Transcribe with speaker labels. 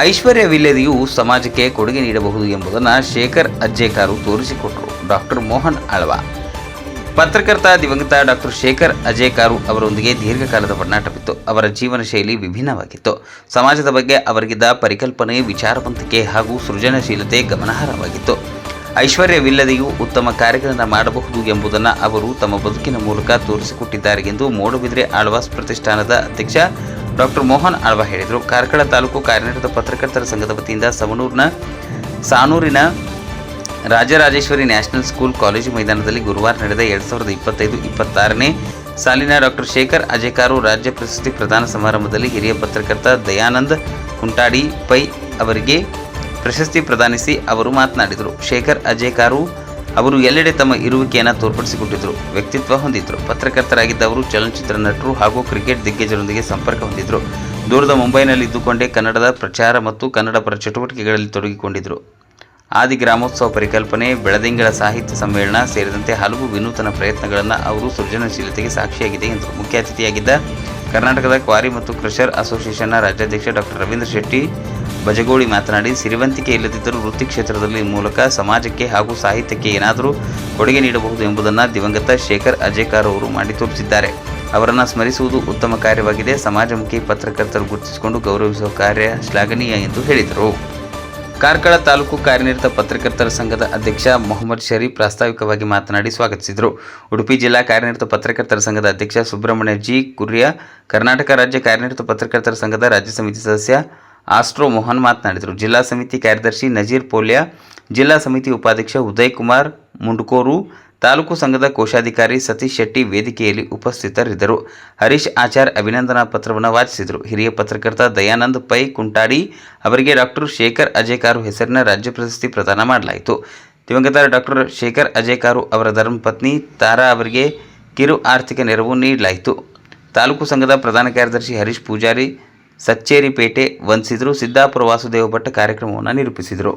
Speaker 1: ಐಶ್ವರ್ಯವಿಲ್ಲದೆಯೂ ಸಮಾಜಕ್ಕೆ ಕೊಡುಗೆ ನೀಡಬಹುದು ಎಂಬುದನ್ನು ಶೇಖರ್ ಅಜ್ಜೇಕಾರು ತೋರಿಸಿಕೊಟ್ಟರು. ಡಾಕ್ಟರ್ ಮೋಹನ್ ಆಳ್ವ ಪತ್ರಕರ್ತ ದಿವಂಗತ ಡಾಕ್ಟರ್ ಶೇಖರ್ ಅಜ್ಜೇಕಾರು ಅವರೊಂದಿಗೆ ದೀರ್ಘಕಾಲದ ಒಡನಾಟವಿತ್ತು. ಅವರ ಜೀವನ ಶೈಲಿ ವಿಭಿನ್ನವಾಗಿತ್ತು. ಸಮಾಜದ ಬಗ್ಗೆ ಅವರಿಗಿದ್ದ ಪರಿಕಲ್ಪನೆ, ವಿಚಾರವಂತಿಕೆ ಹಾಗೂ ಸೃಜನಶೀಲತೆ ಗಮನಾರ್ಹವಾಗಿತ್ತು. ಐಶ್ವರ್ಯವಿಲ್ಲದೆಯೂ ಉತ್ತಮ ಕಾರ್ಯಗಳನ್ನು ಮಾಡಬಹುದು ಎಂಬುದನ್ನು ಅವರು ತಮ್ಮ ಬದುಕಿನ ಮೂಲಕ ತೋರಿಸಿಕೊಟ್ಟಿದ್ದಾರೆ ಎಂದು ಮೂಡುಬಿದಿರೆ ಆಳ್ವಾಸ್ ಪ್ರತಿಷ್ಠಾನದ ಅಧ್ಯಕ್ಷ ಡಾಕ್ಟರ್ ಮೋಹನ್ ಆಳ್ವ ಹೇಳಿದರು. ಕಾರ್ಕಳ ತಾಲೂಕು ಕಾರ್ಯನಿರತ ಪತ್ರಕರ್ತರ ಸಂಘದ ವತಿಯಿಂದ ಸಾನೂರಿನ ರಾಜರಾಜೇಶ್ವರಿ ನ್ಯಾಷನಲ್ ಸ್ಕೂಲ್ ಕಾಲೇಜು ಮೈದಾನದಲ್ಲಿ ಗುರುವಾರ ನಡೆದ 2025-26ನೇ ಸಾಲಿನ ಡಾಕ್ಟರ್ ಶೇಖರ್ ಅಜ್ಜೇಕಾರು ರಾಜ್ಯ ಪ್ರಶಸ್ತಿ ಪ್ರದಾನ ಸಮಾರಂಭದಲ್ಲಿ ಹಿರಿಯ ಪತ್ರಕರ್ತ ದಯಾನಂದ್ ಕುಂಟಾಡಿ ಪೈ ಅವರಿಗೆ ಪ್ರಶಸ್ತಿ ಪ್ರದಾನಿಸಿ ಅವರು ಮಾತನಾಡಿದರು. ಶೇಖರ್ ಅಜ್ಜೇಕಾರು ಅವರು ಎಲ್ಲೆಡೆ ತಮ್ಮ ಇರುವಿಕೆಯನ್ನು ತೋರ್ಪಡಿಸಿಕೊಟ್ಟಿದ್ದರು. ವ್ಯಕ್ತಿತ್ವ ಹೊಂದಿದ್ದರು. ಪತ್ರಕರ್ತರಾಗಿದ್ದ ಅವರು ಚಲನಚಿತ್ರ ನಟರು ಹಾಗೂ ಕ್ರಿಕೆಟ್ ದಿಗ್ಗಜರೊಂದಿಗೆ ಸಂಪರ್ಕ ಹೊಂದಿದ್ದರು. ದೂರದ ಮುಂಬೈನಲ್ಲಿ ಇದ್ದುಕೊಂಡೇ ಕನ್ನಡದ ಪ್ರಚಾರ ಮತ್ತು ಕನ್ನಡ ಪರ ಚಟುವಟಿಕೆಗಳಲ್ಲಿ ತೊಡಗಿಕೊಂಡಿದ್ದರು. ಆದಿ ಗ್ರಾಮೋತ್ಸವ ಪರಿಕಲ್ಪನೆ, ಬೆಳದಿಂಗಳ ಸಾಹಿತ್ಯ ಸಮ್ಮೇಳನ ಸೇರಿದಂತೆ ಹಲವು ವಿನೂತನ ಪ್ರಯತ್ನಗಳನ್ನು ಅವರು ಸೃಜನಶೀಲತೆಗೆ ಸಾಕ್ಷಿಯಾಗಿದೆ ಎಂದರು. ಮುಖ್ಯ ಅತಿಥಿಯಾಗಿದ್ದ ಕರ್ನಾಟಕದ ಕ್ವಾರಿ ಮತ್ತು ಕ್ರಷರ್ ಅಸೋಸಿಯೇಷನ್ನ ರಾಜ್ಯಾಧ್ಯಕ್ಷ ಡಾಕ್ಟರ್ ರವೀಂದ್ರ ಶೆಟ್ಟಿ ಬಜಗೋಳಿ ಮಾತನಾಡಿ, ಸಿರಿವಂತಿಕೆ ಇಲ್ಲದಿದ್ದರೂ ವೃತ್ತಿ ಕ್ಷೇತ್ರದಲ್ಲಿ ಮೂಲಕ ಸಮಾಜಕ್ಕೆ ಹಾಗೂ ಸಾಹಿತ್ಯಕ್ಕೆ ಏನಾದರೂ ಕೊಡುಗೆ ನೀಡಬಹುದು ಎಂಬುದನ್ನು ದಿವಂಗತ ಶೇಖರ್ ಅಜ್ಜೇಕಾರು ಅವರು ಮಾಡಿ ತೋರಿಸಿದ್ದಾರೆ. ಅವರನ್ನು ಸ್ಮರಿಸುವುದು ಉತ್ತಮ ಕಾರ್ಯವಾಗಿದೆ. ಸಮಾಜಮುಖಿ ಪತ್ರಕರ್ತರು ಗುರುತಿಸಿಕೊಂಡು ಗೌರವಿಸುವ ಕಾರ್ಯ ಶ್ಲಾಘನೀಯ ಎಂದು ಹೇಳಿದರು. ಕಾರ್ಕಳ ತಾಲೂಕು ಕಾರ್ಯನಿರತ ಪತ್ರಕರ್ತರ ಸಂಘದ ಅಧ್ಯಕ್ಷ ಮೊಹಮ್ಮದ್ ಶರೀಫ್ ಪ್ರಾಸ್ತಾವಿಕವಾಗಿ ಮಾತನಾಡಿ ಸ್ವಾಗತಿಸಿದರು. ಉಡುಪಿ ಜಿಲ್ಲಾ ಕಾರ್ಯನಿರತ ಪತ್ರಕರ್ತರ ಸಂಘದ ಅಧ್ಯಕ್ಷ ಸುಬ್ರಹ್ಮಣ್ಯ ಜಿ ಕುರ್ಯ, ಕರ್ನಾಟಕ ರಾಜ್ಯ ಕಾರ್ಯನಿರತ ಪತ್ರಕರ್ತರ ಸಂಘದ ರಾಜ್ಯ ಸಮಿತಿ ಸದಸ್ಯ ಆಸ್ಟ್ರೋ ಮೋಹನ್ ಮಾತನಾಡಿದರು. ಜಿಲ್ಲಾ ಸಮಿತಿ ಕಾರ್ಯದರ್ಶಿ ನಜೀರ್ ಪೋಲ್ಯ, ಜಿಲ್ಲಾ ಸಮಿತಿ ಉಪಾಧ್ಯಕ್ಷ ಉದಯ್ ಕುಮಾರ್ ಮುಂಡ್ಕೋರು, ತಾಲೂಕು ಸಂಘದ ಕೋಶಾಧಿಕಾರಿ ಸತೀಶ್ ಶೆಟ್ಟಿ ವೇದಿಕೆಯಲ್ಲಿ ಉಪಸ್ಥಿತರಿದ್ದರು. ಹರೀಶ್ ಆಚಾರ್ ಅಭಿನಂದನಾ ಪತ್ರವನ್ನು ವಾಚಿಸಿದರು. ಹಿರಿಯ ಪತ್ರಕರ್ತ ದಯಾನಂದ್ ಪೈ ಕುಂಟಾಡಿ ಅವರಿಗೆ ಡಾಕ್ಟರ್ ಶೇಖರ್ ಅಜ್ಜೇಕಾರು ಹೆಸರಿನ ರಾಜ್ಯ ಪ್ರಶಸ್ತಿ ಪ್ರದಾನ ಮಾಡಲಾಯಿತು. ದಿವಂಗತ ಡಾಕ್ಟರ್ ಶೇಖರ್ ಅಜ್ಜೇಕಾರು ಅವರ ಧರ್ಮಪತ್ನಿ ತಾರಾ ಅವರಿಗೆ ಕಿರು ಆರ್ಥಿಕ ನೆರವು ನೀಡಲಾಯಿತು. ತಾಲೂಕು ಸಂಘದ ಪ್ರಧಾನ ಕಾರ್ಯದರ್ಶಿ ಹರೀಶ್ ಪೂಜಾರಿ ಸಚ್ಚೇರಿಪೇಟೆ ವಂದಿಸಿದರು. ಸಿದ್ದಾಪುರ ವಾಸುದೇವ ಭಟ್ ಕಾರ್ಯಕ್ರಮವನ್ನು ನಿರೂಪಿಸಿದರು.